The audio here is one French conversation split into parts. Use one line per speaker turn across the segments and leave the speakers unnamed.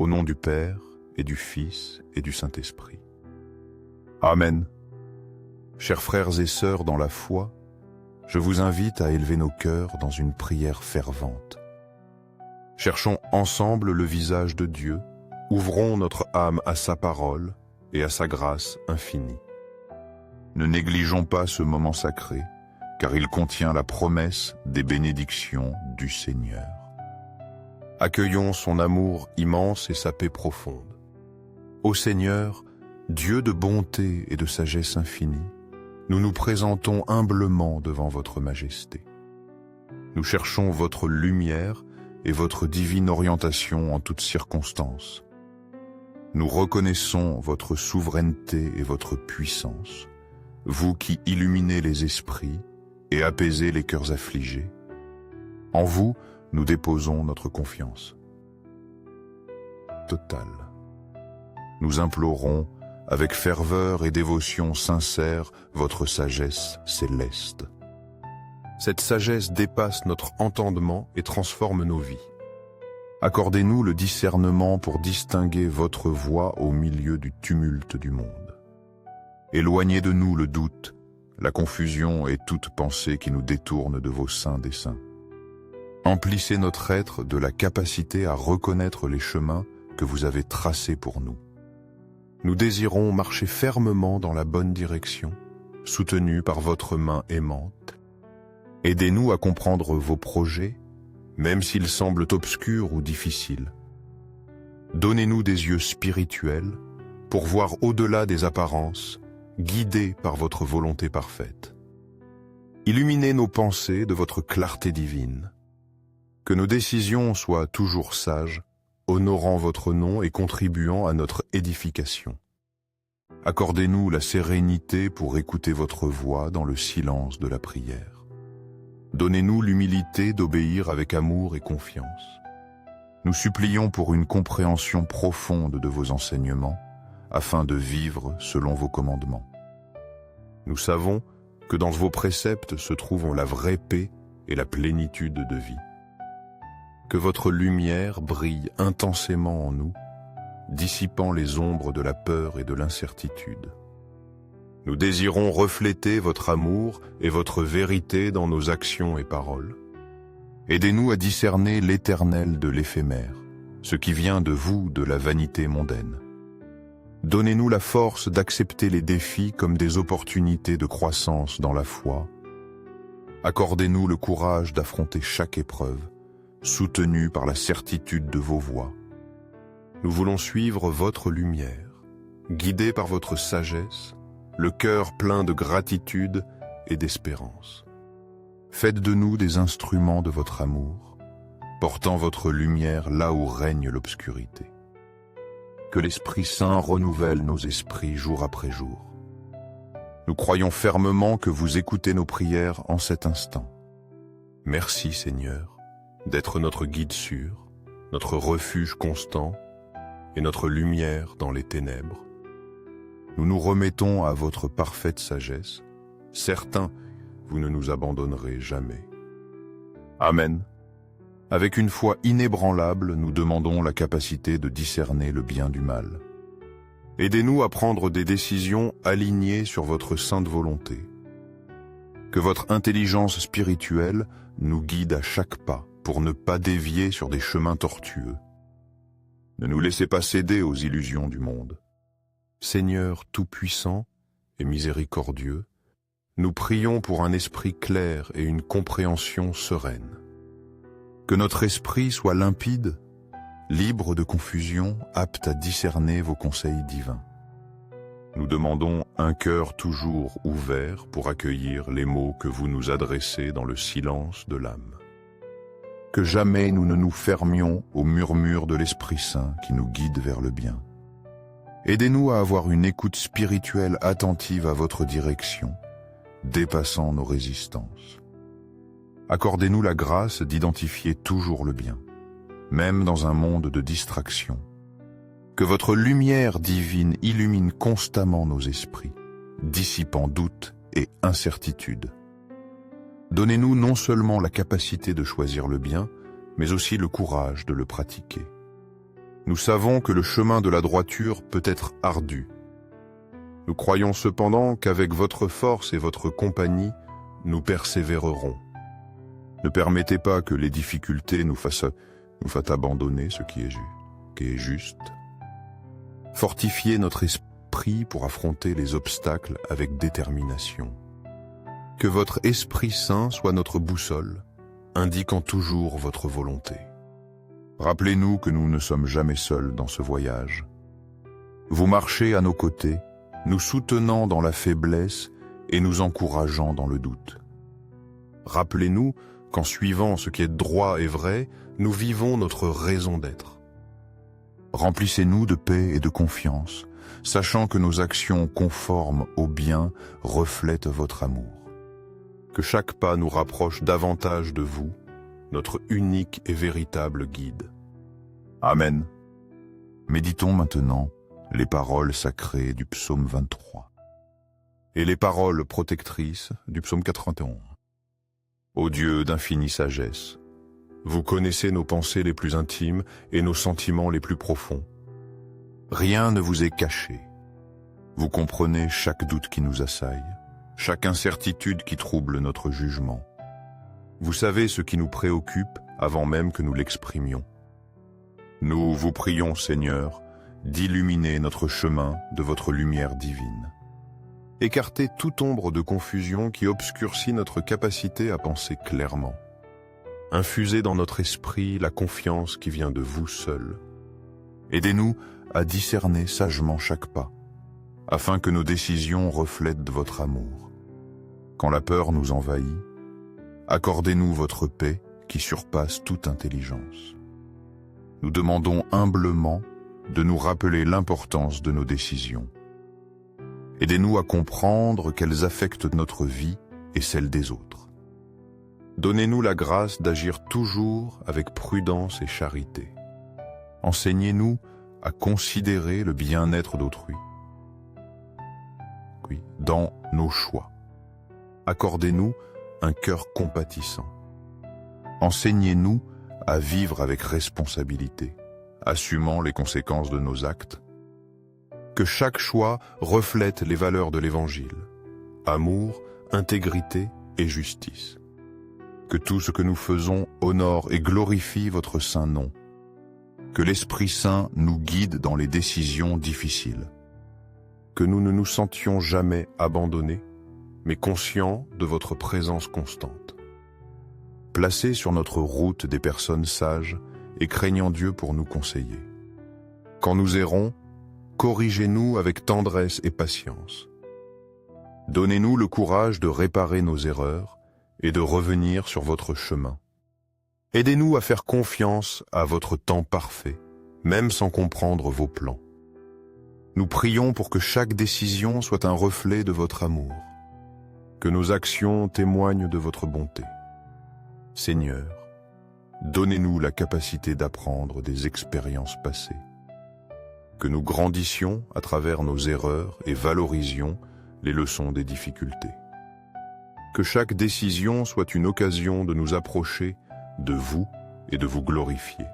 au nom du Père, et du Fils, et du Saint-Esprit. Amen. Chers frères et sœurs dans la foi, je vous invite à élever nos cœurs dans une prière fervente. Cherchons ensemble le visage de Dieu, ouvrons notre âme à sa parole et à sa grâce infinie. Ne négligeons pas ce moment sacré, car il contient la promesse des bénédictions du Seigneur. Accueillons son amour immense et sa paix profonde. Ô Seigneur, Dieu de bonté et de sagesse infinie, nous nous présentons humblement devant votre majesté. Nous cherchons votre lumière et votre divine orientation en toutes circonstances. Nous reconnaissons votre souveraineté et votre puissance, vous qui illuminez les esprits et apaisez les cœurs affligés. En vous, nous déposons notre confiance totale. Nous implorons, avec ferveur et dévotion sincère, votre sagesse céleste. Cette sagesse dépasse notre entendement et transforme nos vies. Accordez-nous le discernement pour distinguer votre voix au milieu du tumulte du monde. Éloignez de nous le doute, la confusion et toute pensée qui nous détourne de vos saints desseins. Emplissez notre être de la capacité à reconnaître les chemins que vous avez tracés pour nous. Nous désirons marcher fermement dans la bonne direction, soutenus par votre main aimante. Aidez-nous à comprendre vos projets, même s'ils semblent obscurs ou difficiles. Donnez-nous des yeux spirituels pour voir au-delà des apparences, guidés par votre volonté parfaite. Illuminez nos pensées de votre clarté divine. Que nos décisions soient toujours sages, honorant votre nom et contribuant à notre édification. Accordez-nous la sérénité pour écouter votre voix dans le silence de la prière. Donnez-nous l'humilité d'obéir avec amour et confiance. Nous supplions pour une compréhension profonde de vos enseignements, afin de vivre selon vos commandements. Nous savons que dans vos préceptes se trouvent la vraie paix et la plénitude de vie. Que votre lumière brille intensément en nous, dissipant les ombres de la peur et de l'incertitude. Nous désirons refléter votre amour et votre vérité dans nos actions et paroles. Aidez-nous à discerner l'éternel de l'éphémère, ce qui vient de vous de la vanité mondaine. Donnez-nous la force d'accepter les défis comme des opportunités de croissance dans la foi. Accordez-nous le courage d'affronter chaque épreuve, soutenus par la certitude de vos voies. Nous voulons suivre votre lumière, guidés par votre sagesse, le cœur plein de gratitude et d'espérance. Faites de nous des instruments de votre amour, portant votre lumière là où règne l'obscurité. Que l'Esprit Saint renouvelle nos esprits jour après jour. Nous croyons fermement que vous écoutez nos prières en cet instant. Merci Seigneur, d'être notre guide sûr, notre refuge constant et notre lumière dans les ténèbres. Nous nous remettons à votre parfaite sagesse, certains, vous ne nous abandonnerez jamais. Amen. Avec une foi inébranlable, nous demandons la capacité de discerner le bien du mal. Aidez-nous à prendre des décisions alignées sur votre sainte volonté. Que votre intelligence spirituelle nous guide à chaque pas pour ne pas dévier sur des chemins tortueux. Ne nous laissez pas céder aux illusions du monde. Seigneur tout-puissant et miséricordieux, nous prions pour un esprit clair et une compréhension sereine. Que notre esprit soit limpide, libre de confusion, apte à discerner vos conseils divins. Nous demandons un cœur toujours ouvert pour accueillir les mots que vous nous adressez dans le silence de l'âme. Que jamais nous ne nous fermions au murmure de l'Esprit Saint qui nous guide vers le bien. Aidez-nous à avoir une écoute spirituelle attentive à votre direction, dépassant nos résistances. Accordez-nous la grâce d'identifier toujours le bien, même dans un monde de distraction. Que votre lumière divine illumine constamment nos esprits, dissipant doutes et incertitudes. Donnez-nous non seulement la capacité de choisir le bien, mais aussi le courage de le pratiquer. Nous savons que le chemin de la droiture peut être ardu. Nous croyons cependant qu'avec votre force et votre compagnie, nous persévérerons. Ne permettez pas que les difficultés nous fassent abandonner ce qui est juste. Fortifiez notre esprit pour affronter les obstacles avec détermination. Que votre Esprit Saint soit notre boussole, indiquant toujours votre volonté. Rappelez-nous que nous ne sommes jamais seuls dans ce voyage. Vous marchez à nos côtés, nous soutenant dans la faiblesse et nous encourageant dans le doute. Rappelez-nous qu'en suivant ce qui est droit et vrai, nous vivons notre raison d'être. Remplissez-nous de paix et de confiance, sachant que nos actions conformes au bien reflètent votre amour. Que chaque pas nous rapproche davantage de vous, notre unique et véritable guide. Amen. Méditons maintenant les paroles sacrées du psaume 23 et les paroles protectrices du psaume 91. Ô Dieu d'infinie sagesse, vous connaissez nos pensées les plus intimes et nos sentiments les plus profonds. Rien ne vous est caché. Vous comprenez chaque doute qui nous assaille, chaque incertitude qui trouble notre jugement. Vous savez ce qui nous préoccupe avant même que nous l'exprimions. Nous vous prions, Seigneur, d'illuminer notre chemin de votre lumière divine. Écartez toute ombre de confusion qui obscurcit notre capacité à penser clairement. Infusez dans notre esprit la confiance qui vient de vous seul. Aidez-nous à discerner sagement chaque pas, afin que nos décisions reflètent votre amour. Quand la peur nous envahit, accordez-nous votre paix qui surpasse toute intelligence. Nous demandons humblement de nous rappeler l'importance de nos décisions. Aidez-nous à comprendre qu'elles affectent notre vie et celle des autres. Donnez-nous la grâce d'agir toujours avec prudence et charité. Enseignez-nous à considérer le bien-être d'autrui. Dans nos choix. Accordez-nous un cœur compatissant. Enseignez-nous à vivre avec responsabilité, assumant les conséquences de nos actes. Que chaque choix reflète les valeurs de l'Évangile, amour, intégrité et justice. Que tout ce que nous faisons honore et glorifie votre saint nom. Que l'Esprit Saint nous guide dans les décisions difficiles. Que nous ne nous sentions jamais abandonnés, mais conscients de votre présence constante. Placez sur notre route des personnes sages et craignant Dieu pour nous conseiller. Quand nous errons, corrigez-nous avec tendresse et patience. Donnez-nous le courage de réparer nos erreurs et de revenir sur votre chemin. Aidez-nous à faire confiance à votre temps parfait, même sans comprendre vos plans. Nous prions pour que chaque décision soit un reflet de votre amour, que nos actions témoignent de votre bonté. Seigneur, donnez-nous la capacité d'apprendre des expériences passées, que nous grandissions à travers nos erreurs et valorisions les leçons des difficultés. Que chaque décision soit une occasion de nous approcher de vous et de vous glorifier.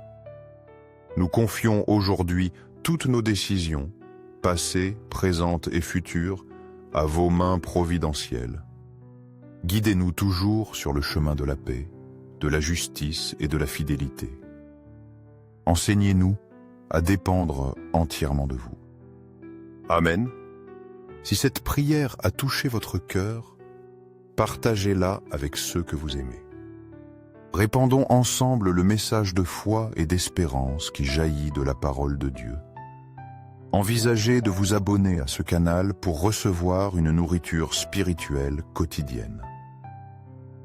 Nous confions aujourd'hui toutes nos décisions, passées, présentes et futures, à vos mains providentielles. Guidez-nous toujours sur le chemin de la paix, de la justice et de la fidélité. Enseignez-nous à dépendre entièrement de vous. Amen. Si cette prière a touché votre cœur, partagez-la avec ceux que vous aimez. Répandons ensemble le message de foi et d'espérance qui jaillit de la parole de Dieu. Envisagez de vous abonner à ce canal pour recevoir une nourriture spirituelle quotidienne.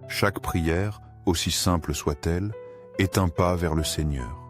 Chaque prière, aussi simple soit-elle, est un pas vers le Seigneur.